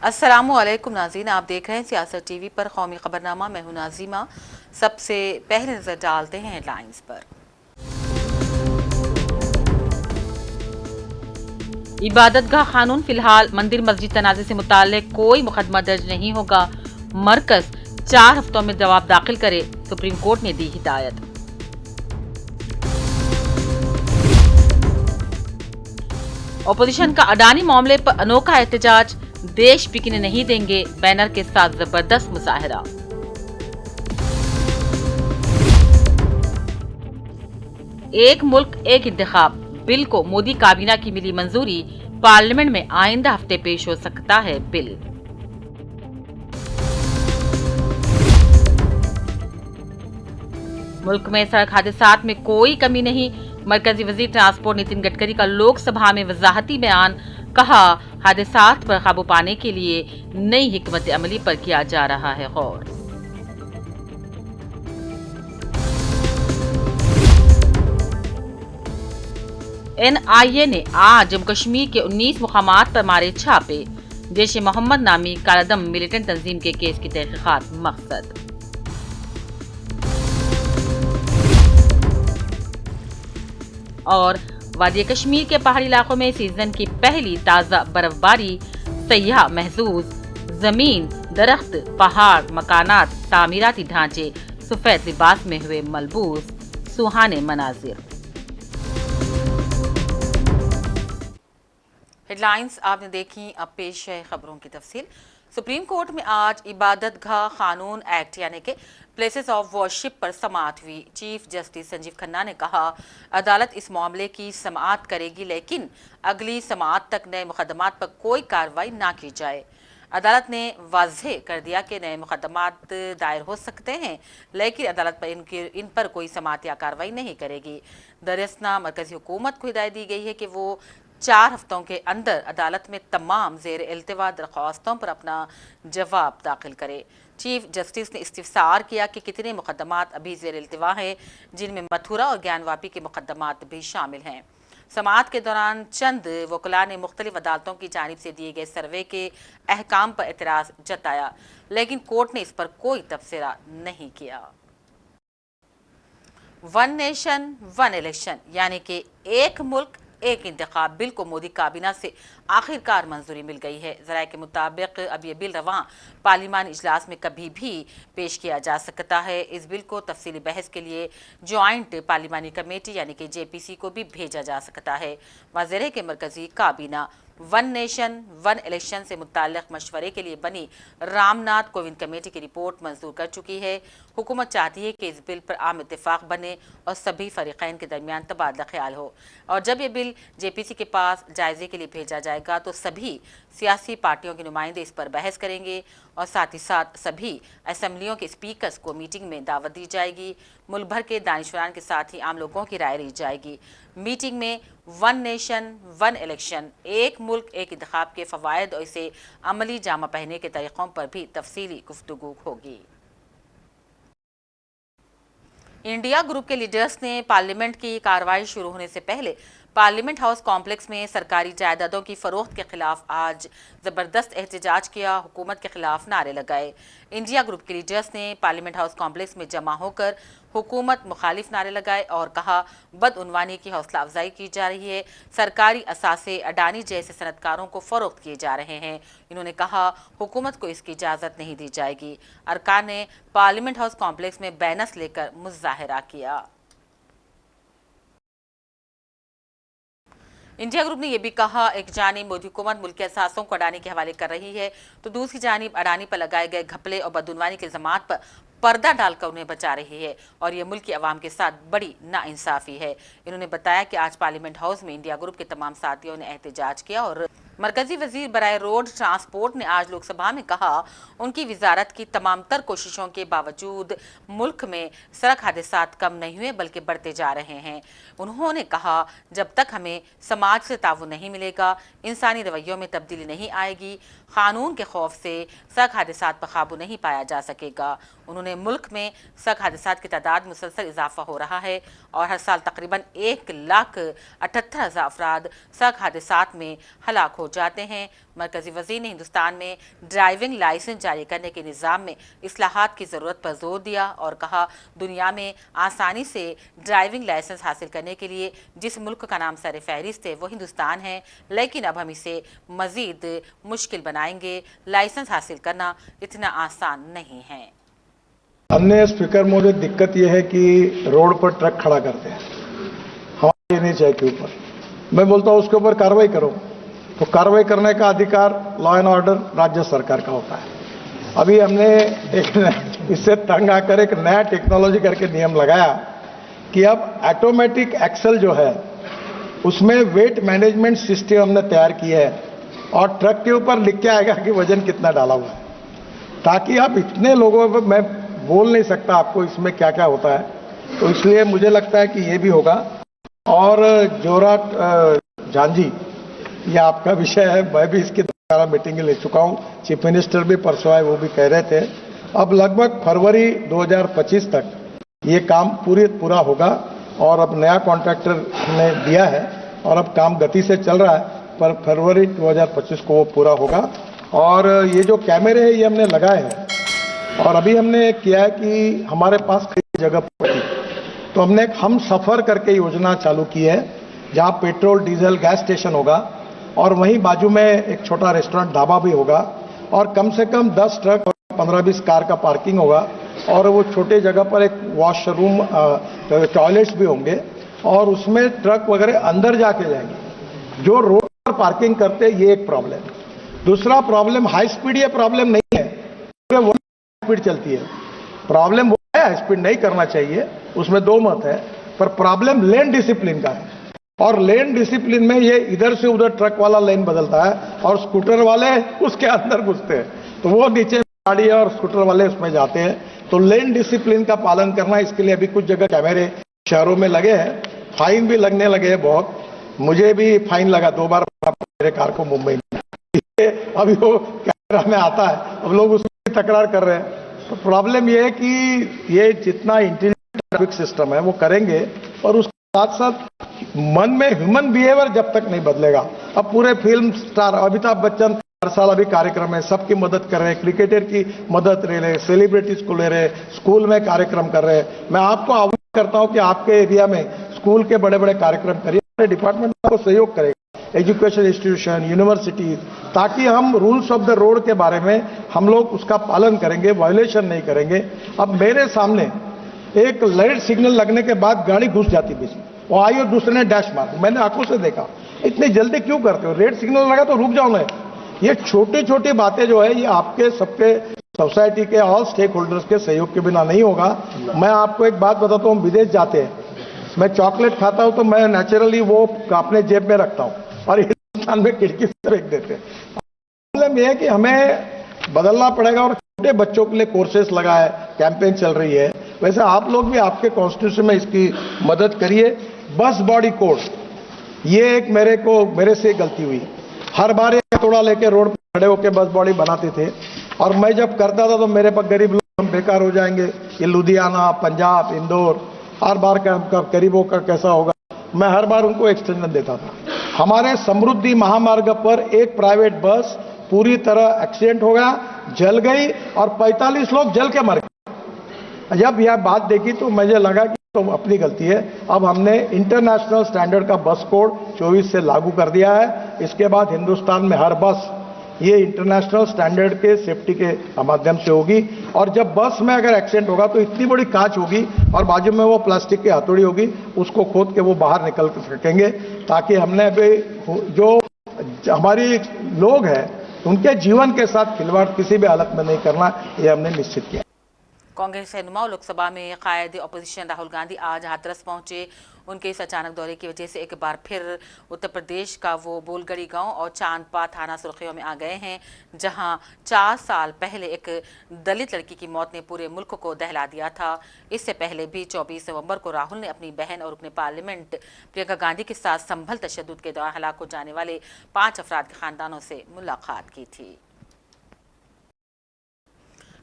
अस्सलामुअलैकुम नाज़रीन, आप देख रहे हैं सियासत टीवी पर कौमी खबरनामा। मैं हूं नाज़िमा। सबसे पहले नजर डालते हैं हेडलाइंस पर। इबादतगाह कानून, फिलहाल मंदिर मस्जिद तनाज़े से मुताल्लिक कोई मुकदमा दर्ज नहीं होगा। मरकज 4 हफ्तों में जवाब दाखिल करे, सुप्रीम कोर्ट ने दी हिदायत। अपोजिशन का अडानी मामले पर अनोखा एहतजाज, देश बिकने नहीं देंगे बैनर के साथ जबरदस्त मुजाहरा। एक मुल्क एक इंतखाब बिल को मोदी काबीना की मिली मंजूरी, पार्लियामेंट में आइंदा हफ्ते पेश हो सकता है बिल। मुल्क में सड़क हादसात में कोई कमी नहीं, मरकजी वजीर ट्रांसपोर्ट नितिन गडकरी का लोकसभा में वजाहती बयान, कहा हादसात पर काबू पाने के लिए नई हिकमत अमली पर किया जा रहा है गौर। NIA ने आज जम्मू कश्मीर के 19 मुकामात पर मारे छापे, जैश ए मोहम्मद नामी कालादम मिलिटेंट तंजीम के केस की तहकीकात मकसद। और वादी कश्मीर के पहाड़ी इलाकों में सीजन की पहली ताज़ा बर्फबारी, सयाह महसूस, जमीन, दरख्त, पहाड़, मकानात, तामीराती ढांचे सफेद लिबास में हुए मलबूस, सुहाने मनाजिर। हेडलाइंस आपने देखी, अब पेश है खबरों की तफसील। सुप्रीम कोर्ट में आज इबादतगाह कानून एक्ट यानी कि प्लेसेस ऑफ वर्शिप पर समाअत हुई। चीफ जस्टिस संजीव खन्ना ने कहा, अदालत इस मामले की समाअत करेगी, लेकिन अगली समाअत तक नए मुकदमात पर कोई कार्रवाई ना की जाए। अदालत ने वाज़ेह कर दिया कि नए मुकदमात दायर हो सकते हैं, लेकिन अदालत पर इन पर कोई समाअत या कार्रवाई नहीं करेगी। दरअसल मरकजी हुकूमत को हिदायत दी गई है कि वो 4 हफ्तों के अंदर अदालत में तमाम ज़ेर इल्तिवा दरख्वास्तों पर अपना जवाब दाखिल करे। चीफ जस्टिस ने इस्तिफसार किया कि कितने मुकदमात अभी ज़ेर इल्तिवा हैं, जिनमें मथुरा और ज्ञानवापी के मुकदमात भी शामिल हैं। समाअत के दौरान चंद वकला ने मुख्तलिफ अदालतों की जानिब से दिए गए सर्वे के अहकाम पर एतराज़ जताया, लेकिन कोर्ट ने इस पर कोई तबसरा नहीं किया। वन नेशन वन इलेक्शन यानी कि एक मुल्क एक इंतखाब बिल को मोदी काबीना से आखिरकार मंजूरी मिल गई है। ज़राए के मुताबिक अब ये बिल रवां पार्लिमानी इजलास में कभी भी पेश किया जा सकता है। इस बिल को तफसीली बहस के लिए ज्वाइंट पार्लिमानी कमेटी यानी कि JPC को भी भेजा जा सकता है। वाज़ेह के मरकजी काबीना वन नेशन वन इलेक्शन से मुताल्लिक मशवरे के लिए बनी रामनाथ कोविंद कमेटी की रिपोर्ट मंजूर कर चुकी है। हुकूमत चाहती है कि इस बिल पर आम इत्तेफाक बने और सभी फरीकैन के दरमियान तबादला ख्याल हो, और जब ये बिल JPC के पास जायजे के लिए भेजा जाएगा तो सभी सियासी पार्टियों के नुमाइंदे इस पर बहस करेंगे और साथ ही साथ सभी असम्बलियों के स्पीकर्स को मीटिंग में दावत दी जाएगी। मुल्क भर के दानिशवरान के साथ ही आम लोगों की राय ली जाएगी। मीटिंग में वन नेशन वन इलेक्शन, एक मुल्क एक इंतखाब के फ़वायद और इसे अमली जामा पहनने के तरीक़ों पर भी तफसीली गुफ्तगू होगी। इंडिया ग्रुप के लीडर्स ने पार्लियामेंट की कार्रवाई शुरू होने से पहले पार्लियामेंट हाउस कॉम्प्लेक्स में सरकारी जायदादों की फरोख्त के खिलाफ आज ज़बरदस्त एहतजाज किया, हुकूमत के खिलाफ नारे लगाए। इंडिया ग्रुप के लीडर्स ने पार्लियामेंट हाउस कॉम्प्लेक्स में जमा होकर हुकूमत मुखालिफ नारे लगाए और कहा, बदउनवानी की हौसला अफजाई की जा रही है, सरकारी असासे अडानी जैसे सनतकारों को फरोख्त किए जा रहे हैं। इन्होंने कहा, हुकूमत को इसकी इजाज़त नहीं दी जाएगी। अरकान ने पार्लियामेंट हाउस कॉम्प्लेक्स में बैनर्स लेकर मुजाहरा किया। इंडिया ग्रुप ने यह भी कहा, एक जानिब मोदी हुकूमत मुल्क के असासों को अडानी के हवाले कर रही है, तो दूसरी जानिब अडानी पर लगाए गए घपले और बदउनवानी के इल्ज़ामात पर पर्दा डालकर उन्हें बचा रही है, और ये मुल्क की आवाम के साथ बड़ी नाइंसाफ़ी है। इन्होंने बताया कि आज पार्लियामेंट हाउस में इंडिया ग्रुप के तमाम साथियों ने एहतजाज किया और मरकजी वजीर बराए रोड ट्रांसपोर्ट ने आज लोकसभा में कहा, उनकी वजारत की तमाम तर कोशिशों के बावजूद मुल्क में सड़क हादसात कम नहीं हुए बल्कि बढ़ते जा रहे हैं। उन्होंने कहा, जब तक हमें समाज से ताउन नहीं मिलेगा, इंसानी रवैयों में तब्दीली नहीं आएगी, कानून के खौफ से सड़क हादसात पर काबू नहीं पाया जा सकेगा। उन्होंने पूरे मुल्क में सड़क हादसात की तादाद मुसलसल इजाफा हो रहा है और हर साल तकरीबन 1,78,000 अफराद सड़क हादसात में हलाक हो जाते हैं। मरकजी वज़ीर ने हिंदुस्तान में ड्राइविंग लाइसेंस जारी करने के निज़ाम में इस्लाहात की ज़रूरत पर जोर दिया और कहा, दुनिया में आसानी से ड्राइविंग लाइसेंस हासिल करने के लिए जिस मुल्क का नाम सर फहरिस्त है वो हिंदुस्तान है, लेकिन अब हम इसे मज़ीद मुश्किल बनाएंगे। लाइसेंस हासिल करना इतना आसान नहीं है। हमने स्पीकर महोदय, दिक्कत यह है कि रोड पर ट्रक खड़ा करते हैं हमारे नहीं चाहिए के ऊपर। मैं बोलता हूं उसके ऊपर कार्रवाई करो, तो कार्रवाई करने का अधिकार लॉ एंड ऑर्डर राज्य सरकार का होता है। अभी हमने एक इससे तंग आकर एक नया टेक्नोलॉजी करके नियम लगाया कि अब ऑटोमेटिक एक्सल जो है उसमें वेट मैनेजमेंट सिस्टम हमने तैयार किया है और ट्रक के ऊपर लिख के आएगा कि वजन कितना डाला हुआ है, ताकि आप इतने लोगों पर, मैं बोल नहीं सकता आपको इसमें क्या क्या होता है, तो इसलिए मुझे लगता है कि ये भी होगा। और जोराट झांझी, ये आपका विषय है, मैं भी इसकी मीटिंग ले चुका हूं, चीफ मिनिस्टर भी परसों आए, वो भी कह रहे थे अब लगभग फरवरी 2025 तक ये काम पूरा होगा और अब नया कॉन्ट्रैक्टर ने दिया है और अब काम गति से चल रहा है, पर फरवरी 2025 को वो पूरा होगा। और ये जो कैमरे हैं ये हमने लगाए हैं और अभी हमने किया है कि हमारे पास कई जगह पर, तो हमने एक हम सफर करके योजना चालू की है जहां पेट्रोल डीजल गैस स्टेशन होगा और वहीं बाजू में एक छोटा रेस्टोरेंट ढाबा भी होगा और कम से कम 10 ट्रक और 15-20 कार का पार्किंग होगा और वो छोटे जगह पर एक वॉशरूम टॉयलेट्स भी होंगे और उसमें ट्रक वगैरह अंदर जाके जाएंगे। जो रोड पर पार्किंग करते हैं ये एक प्रॉब्लम। दूसरा प्रॉब्लम हाई स्पीड, ये प्रॉब्लम नहीं है, वो स्पीड चलती है, प्रॉब्लम वो है हाई स्पीड नहीं करना चाहिए, उसमें दो मत है, पर प्रॉब्लम लेन डिसिप्लिन का है। और लेन डिसिप्लिन में ये इधर से उधर ट्रक वाला लेन बदलता है और स्कूटर वाले उसके अंदर घुसते हैं, तो वो नीचे गाड़ी और स्कूटर वाले उसमें जाते हैं। तो लेन डिसिप्लिन का पालन करना, इसके लिए अभी कुछ जगह कैमरे शहरों में लगे हैं, फाइन भी लगने लगे हैं बहुत। मुझे भी फाइन लगा 2 बार मेरे कार को मुंबई में, अभी वो कैमरा में आता है, अब लोग उसकी तकरार कर रहे हैं। तो प्रॉब्लम ये है कि ये जितना इंटेलिजेंट ट्रैफिक सिस्टम है वो करेंगे और उसके साथ साथ मन में ह्यूमन बिहेवियर जब तक नहीं बदलेगा। अब पूरे फिल्म स्टार अमिताभ बच्चन हर साल अभी कार्यक्रम में सबकी मदद कर रहे हैं, क्रिकेटर की मदद ले रहे, सेलिब्रिटीज को ले रहे, स्कूल में कार्यक्रम कर रहे हैं। मैं आपको आह्वान करता हूं कि आपके एरिया में स्कूल के बड़े बड़े कार्यक्रम करिए, डिपार्टमेंट आपको सहयोग करेगा, एजुकेशन इंस्टीट्यूशन, यूनिवर्सिटीज, ताकि हम रूल्स ऑफ द रोड के बारे में हम लोग उसका पालन करेंगे, वायोलेशन नहीं करेंगे। अब मेरे सामने एक लाइट सिग्नल लगने के बाद गाड़ी घुस जाती बीच में, वो आई और दूसरे ने डैश मार, मैंने आंखों से देखा। इतनी जल्दी क्यों करते हो, रेड सिग्नल लगा तो रुक जाओ ना। ये छोटी छोटी बातें जो है ये आपके सबके सोसाइटी के ऑल स्टेक होल्डर्स के सहयोग के बिना नहीं होगा। मैं आपको एक बात बताता हूँ, विदेश जाते हैं, मैं चॉकलेट खाता हूँ तो मैं नेचुरली वो अपने जेब में रखता हूँ और हिंदुस्तान में खिड़की से फेंक देते हैं। प्रॉब्लम यह है कि हमें बदलना पड़ेगा और छोटे बच्चों के लिए कोर्सेस लगा है, कैंपेन चल रही है। वैसे आप लोग भी आपके कॉन्स्टिट्यूशन में इसकी मदद करिए। बस बॉडी कोड, ये एक मेरे से गलती हुई, हर बार एक हथौड़ा लेके रोड पर खड़े होकर बस बॉडी बनाते थे और मैं जब करता था तो मेरे पर गरीब लोग हम बेकार हो जाएंगे, ये लुधियाना, पंजाब, इंदौर, हर बार का गरीबों का कैसा होगा, मैं हर बार उनको एक्सटेंशन देता था। हमारे समृद्धि महामार्ग पर एक प्राइवेट बस पूरी तरह एक्सीडेंट हो गया, जल गई और 45 लोग जल के मर गए। जब यह बात देखी तो मुझे लगा कि तो अपनी गलती है। अब हमने इंटरनेशनल स्टैंडर्ड का बस कोड 24 से लागू कर दिया है। इसके बाद हिंदुस्तान में हर बस ये इंटरनेशनल स्टैंडर्ड के सेफ्टी के माध्यम से होगी और जब बस में अगर एक्सीडेंट होगा तो इतनी बड़ी कांच होगी और बाजू में वो प्लास्टिक की हथौड़ी होगी, उसको खोद के वो बाहर निकल सकेंगे, ताकि हमने अभी जो हमारी लोग हैं उनके जीवन के साथ खिलवाड़ किसी भी हालत में नहीं करना, ये हमने निश्चित किया। कांग्रेस रहनुमा लोकसभा में कायदे अपोजिशन राहुल गांधी आज हाथरस पहुंचे। उनके इस अचानक दौरे की वजह से एक बार फिर उत्तर प्रदेश का वो बोलगड़ी गांव और चांदपा थाना सुर्खियों में आ गए हैं, जहां 4 साल पहले एक दलित लड़की की मौत ने पूरे मुल्क को दहला दिया था। इससे पहले भी 24 नवंबर को राहुल ने अपनी बहन और रुकने पार्लियामेंट प्रियंका गांधी के साथ संभल तशद्दुद के दौरान हलाक हो जाने वाले 5 अफराद के खानदानों से मुलाकात की थी।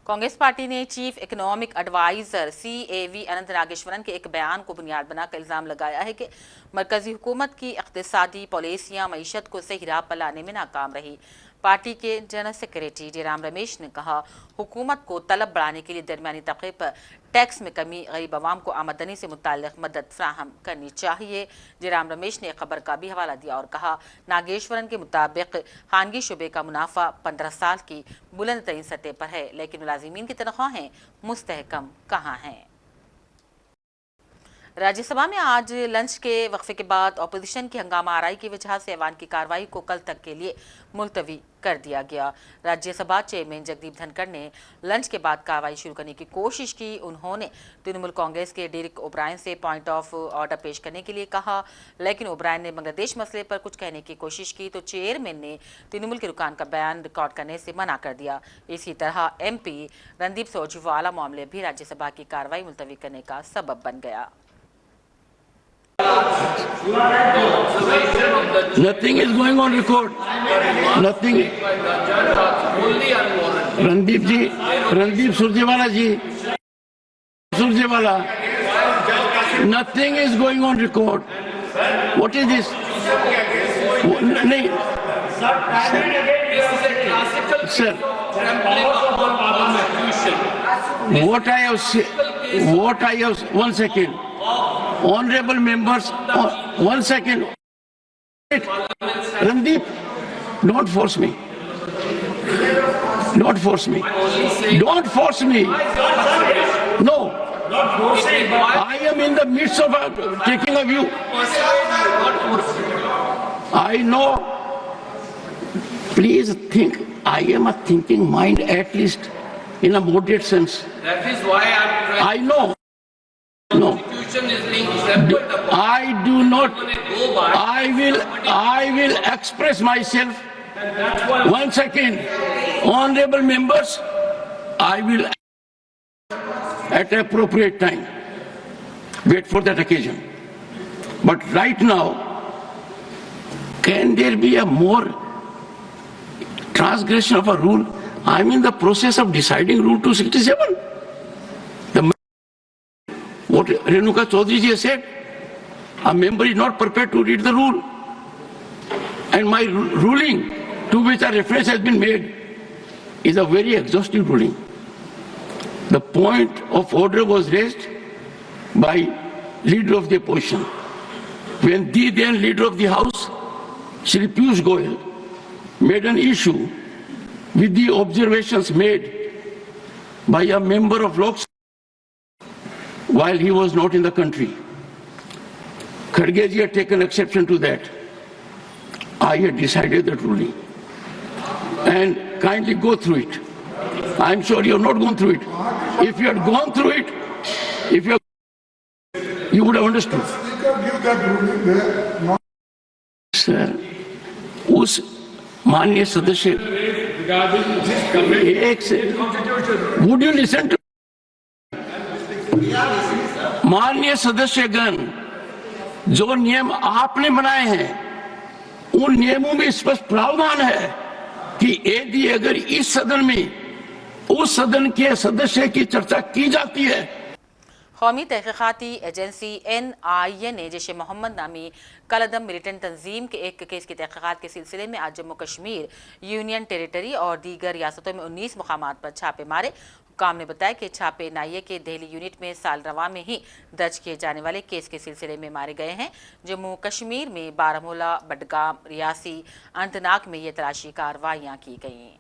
कांग्रेस पार्टी ने चीफ इकोनॉमिक एडवाइजर CAV अनंत नागेश्वरन के एक बयान को बुनियाद बनाकर इल्जाम लगाया है कि मरकजी हुकूमत की इक़्तिसादी पॉलिसियां मईशत को सही राह पर लाने में नाकाम रही। पार्टी के जनरल सेक्रेटरी जयराम रमेश ने कहा, हुकूमत को तलब बढ़ाने के लिए दरमियानी तबके पर टैक्स में कमी, गरीब आवाम को आमदनी से मुताल्लिक मदद फ्राहम करनी चाहिए। जयराम रमेश ने खबर का भी हवाला दिया और कहा, नागेश्वरन के मुताबिक खानगी शुबे का मुनाफा 15 साल की बुलंद तरीन सतह पर है, लेकिन मुलाजिमीन की तनख्वाहें मुस्तहकम कहाँ हैं। राज्यसभा में आज लंच के वक्फे के बाद अपोजिशन की हंगामा आराई की वजह से ऐवान की कार्रवाई को कल तक के लिए मुलतवी कर दिया गया। राज्यसभा चेयरमैन जगदीप धनखड़ ने लंच के बाद कार्रवाई शुरू करने की कोशिश की। उन्होंने तृणमूल कांग्रेस के डेरिक ओब्रायन से पॉइंट ऑफ ऑर्डर पेश करने के लिए कहा, लेकिन ओब्रायन ने बांग्लादेश मसले पर कुछ कहने की कोशिश की तो चेयरमैन ने तृणमूल के रुकान का बयान रिकॉर्ड करने से मना कर दिया। इसी तरह MP रणदीप सुरजेवाला मामले भी राज्यसभा की कार्रवाई मुलतवी करने का सबब बन गया। Nothing is going on record. Nothing. Randeep Surjewala ji. Surjewala. Nothing is going on record. What is this? Sir. What I have, 1 second. Honorable members, 1 second. Randeep, don't force me. Don't force me. Don't force me. No. I am in the midst of taking a view. I know. Please think. I am a thinking mind, at least in a moderate sense. That is why I know. No. is being trampled upon. I do not. I will express myself. 1 second. Honorable members, I will at appropriate time wait for that occasion. But right now, can there be a more transgression of a rule? I'm in the process of deciding Rule 267. What Renuka Chaudhary ji has said, a member is not prepared to read the rule. And my ruling, to which a reference has been made, is a very exhaustive ruling. The point of order was raised by leader of the opposition. When the then leader of the House, Shri Piyush Goyal, made an issue with the observations made by a member of Lok Sabha while he was not in the country. Kharge ji had taken exception to that. I had decided that ruling. And kindly go through it. I'm sure you have not gone through it. If you had gone through it, you would have understood. Sir, उस माननीय सदस्य, would you listen to माननीय सदस्यगण, जो नियम आपने बनाए हैं उन नियमों में स्पष्ट प्रावधान है कि यदि अगर इस सदन में उस सदन के सदस्य की चर्चा की जाती है। कौमी तहकीकाती एजेंसी NIA ने जैश मोहम्मद नामी कलदम मिलिटेंट तंजीम के एक केस की तहकीकात के सिलसिले में आज जम्मू कश्मीर, यूनियन टेरिटरी और दीगर रियासतों में 19 मुकामात पर छापे मारे। हुक्काम ने बताया कि छापे NIA के दिल्ली यूनिट में साल रवा में ही दर्ज किए जाने वाले केस के सिलसिले में मारे गए हैं। जम्मू कश्मीर में बारामूला, बडगाम, रियासी, अनंतनाग में ये तलाशी कार्रवाइयाँ की गईं।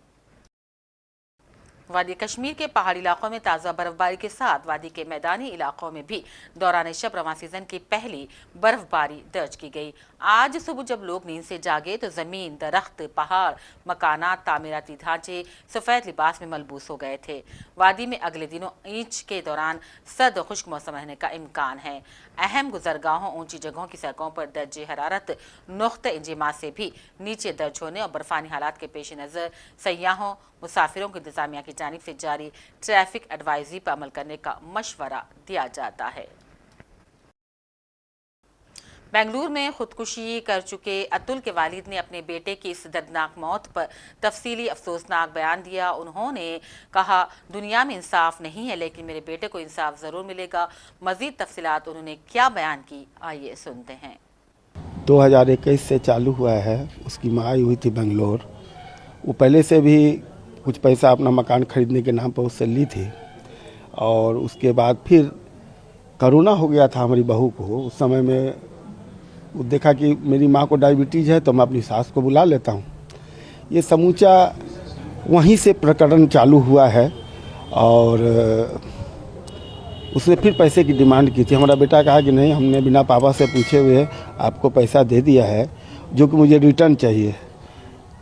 वादी कश्मीर के पहाड़ी इलाकों में ताज़ा बर्फबारी के साथ वादी के मैदानी इलाकों में भी दौरान शब रवां सीजन की पहली बर्फबारी दर्ज की गई। आज सुबह जब लोग नींद से जागे तो ज़मीन, दरख्त, पहाड़, मकानात, तामीराती ढांचे सफ़ेद लिबास में मलबूस हो गए थे। वादी में अगले दिनों ईंच के दौरान सर्द और खुश्क मौसम रहने का इम्कान है। अहम गुजरगाहों, ऊंची जगहों की सड़कों पर दर्जे हरारत नुक़्ते इंजमा से भी नीचे दर्ज होने और बर्फानी हालात के पेश नज़र सयाहों, मुसाफिरों को इंतजामिया की जानिब से जारी ट्रैफिक एडवाइजरी पर अमल करने का मशवरा दिया जाता है। बेंगलुरु में खुदकुशी कर चुके अतुल के वालिद ने अपने बेटे की इस दर्दनाक मौत पर तफसीली अफसोसनाक बयान दिया। उन्होंने कहा, दुनिया में इंसाफ नहीं है लेकिन मेरे बेटे को इंसाफ जरूर मिलेगा। मजीद तफसीलात उन्होंने क्या बयान की, आइए सुनते हैं। 2021 से चालू हुआ है। उसकी माँ आई हुई थी बेंगलोर। वो पहले से भी कुछ पैसा अपना मकान खरीदने के नाम पर उससे ली थी और उसके बाद फिर कोरोना हो गया था हमारी बहू को। उस समय में वो देखा कि मेरी माँ को डायबिटीज़ है तो मैं अपनी सास को बुला लेता हूँ। ये समूचा वहीं से प्रकरण चालू हुआ है और उसने फिर पैसे की डिमांड की थी। हमारा बेटा कहा कि नहीं, हमने बिना पापा से पूछे हुए आपको पैसा दे दिया है जो कि मुझे रिटर्न चाहिए।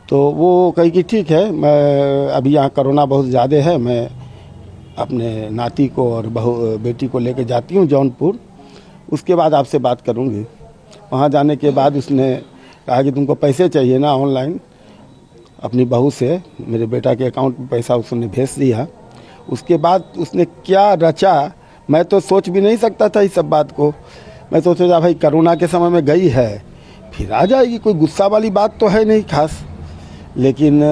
तो वो कही कि ठीक है, मैं अभी यहाँ कोरोना बहुत ज़्यादा है, मैं अपने नाती को और बेटी को लेकर जाती हूँ जौनपुर, उसके बाद आपसे बात करूँगी। वहाँ जाने के बाद उसने कहा कि तुमको पैसे चाहिए ना, ऑनलाइन अपनी बहू से मेरे बेटा के अकाउंट में पैसा उसने भेज दिया। उसके बाद उसने क्या रचा, मैं तो सोच भी नहीं सकता था इस सब बात को। मैं तो सोचा भाई कोरोना के समय में गई है फिर आ जाएगी, कोई गुस्सा वाली बात तो है नहीं खास। लेकिन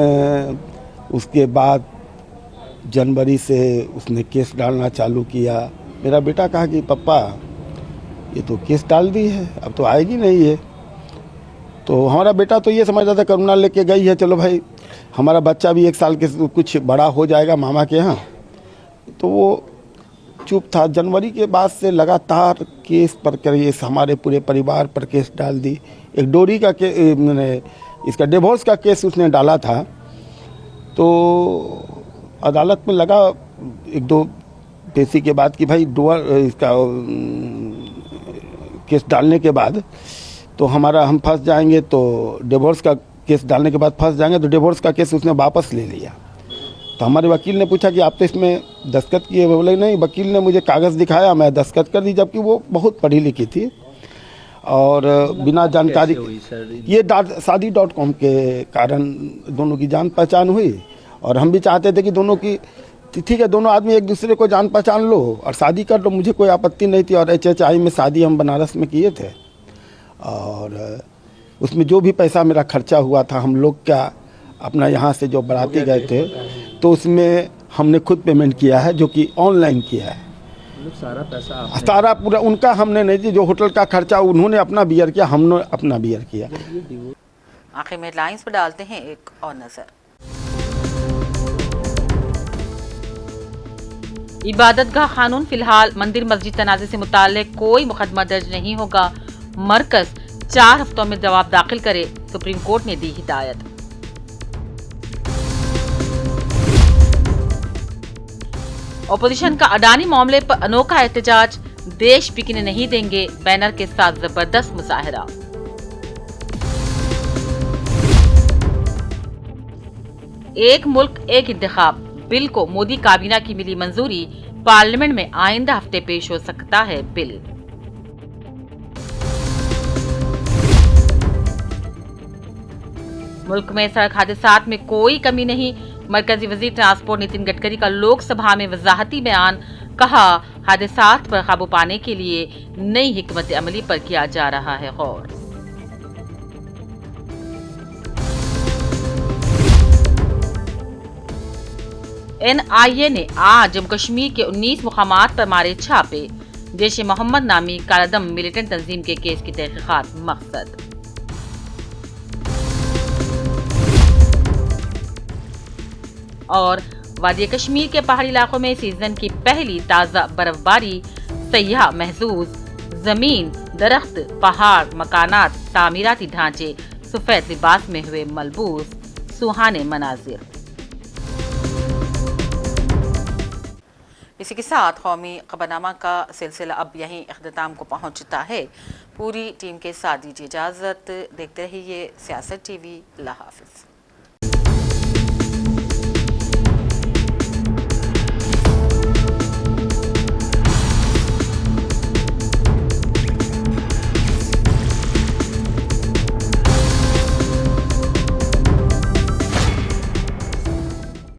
उसके बाद जनवरी से उसने केस डालना चालू किया। मेरा बेटा कहा कि पापा ये तो केस डाल दी है, अब तो आएगी नहीं है। तो हमारा बेटा तो ये समझता था कोरोना लेके गई है, चलो भाई हमारा बच्चा भी 1 साल के कुछ बड़ा हो जाएगा मामा के यहाँ। तो वो चुप था। जनवरी के बाद से लगातार केस पर केस, हमारे पूरे परिवार पर केस डाल दी। एक डोरी का इसका डिवोर्स का केस उसने डाला था। तो अदालत में लगा 1-2 पेशी के बाद कि भाई इसका केस डालने के बाद तो हम फंस जाएंगे, तो डिवोर्स का केस डालने के बाद फंस जाएंगे, तो डिवोर्स का केस उसने वापस ले लिया। तो हमारे वकील ने पूछा कि आप तो इसमें दस्तखत किए? बोले नहीं। वकील ने मुझे कागज़ दिखाया, मैं दस्तखत कर दी, जबकि वो बहुत पढ़ी लिखी थी और बिना जानकारी। ये शादी.com के कारण दोनों की जान पहचान हुई और हम भी चाहते थे कि दोनों की ठीक है, दोनों आदमी एक दूसरे को जान पहचान लो और शादी कर लो, मुझे कोई आपत्ति नहीं थी। और HHI में शादी हम बनारस में किए थे और उसमें जो भी पैसा मेरा खर्चा हुआ था, हम लोग क्या अपना यहाँ से जो बाराती गए थे तो उसमें हमने खुद पेमेंट किया है, जो कि ऑनलाइन किया है। सारा पूरा उनका हमने नहीं दी। जो होटल का खर्चा उन्होंने अपना बियर किया, हमने अपना बियर किया। आखिर में लाइंस पर डालते हैं एक और नजर। इबादतगाह कानून, फिलहाल मंदिर मस्जिद तनाज़े से मुताल्लिक कोई मुकदमा दर्ज नहीं होगा। मरकज 4 हफ्तों में जवाब दाखिल करे, सुप्रीम कोर्ट ने दी हिदायत। ओपोजिशन का अडानी मामले पर अनोखा एहतजाज, देश बिकने नहीं देंगे बैनर के साथ जबरदस्त मुजाहरा। एक मुल्क एक इंतखाब बिल को मोदी काबीना की मिली मंजूरी, पार्लियामेंट में आइंदा हफ्ते पेश हो सकता है बिल। मुल्क में सड़क हादसात में कोई कमी नहीं, मरकजी वजीर ट्रांसपोर्ट नितिन गडकरी का लोकसभा में वजाहती बयान, कहा हादसात पर काबू पाने के लिए नई हिकमत अमली पर किया जा रहा है गौर। NIA ने आज जम्मू कश्मीर के 19 मुकामात पर मारे छापे, जैश ए मोहम्मद नामी कालादम मिलिटेंट तंजीम के केस की तहकीकात मकसद। और वादी कश्मीर के पहाड़ी इलाकों में सीजन की पहली ताज़ा बर्फबारी, सयाह महसूस, जमीन, दरख्त, पहाड़, मकानात, तामीराती ढांचे सफेद लिबास में हुए मलबूस, सुहाने मनाजिर। इसी के साथ कौमी खबरनामा का सिलसिला अब यहीं इख्तिताम को पहुंचता है। पूरी टीम के साथ दीजिए इजाज़त। देखते रहिए सियासत TV। अल्लाह हाफिज़।